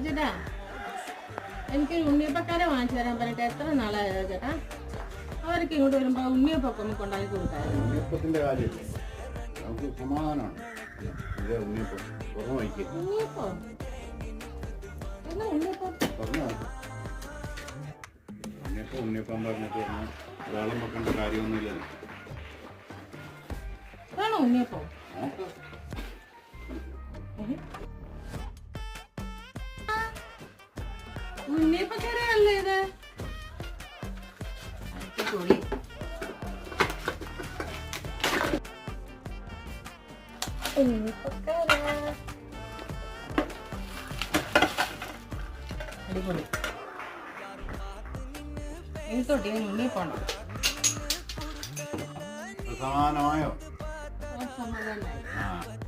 ചേട്ടാ എനിക്കൊരു ഉണ്ണിയപ്പക്കാരെ വാങ്ങിച്ചു തരാൻ പറഞ്ഞിട്ട് എത്ര നാളായോ ചേട്ടാ? അവർക്ക് ഇങ്ങോട്ട് വരുമ്പോ ഉണ്ണിയപ്പൊക്കെ നമുക്ക് ഉണ്ടാക്കി കൊടുക്കാമായിരുന്നു. ഉണ്ണിയപ്പത്തിന്റെ കാര്യമില്ലേ, നമുക്ക് സമാധാനമാണ്. ഉണ്ണിയപ്പം തുറന്നു വയ്ക്കുക. ഉണ്ണിയപ്പോ എന്നാ ഉണ്ണിയപ്പം? തുറന്നു ഉണ്ണിയപ്പം പറഞ്ഞിട്ട് ഒരാളും വെക്കേണ്ട കാര്യമൊന്നുമില്ലല്ലോ. ആണോ ഉണ്ണിയപ്പം? നോക്ക്. ഉണ്ണിയപ്പക്കരയല്ലേ ഇത്? അടിപൊളി. ഉണ്ണിയപ്പക്കര അടിപൊളി. എനിക്കൊട്ടി ഉണ്ണിയപ്പുണ്ടോ? സമാധാനമായോ? സമാധാനമായി.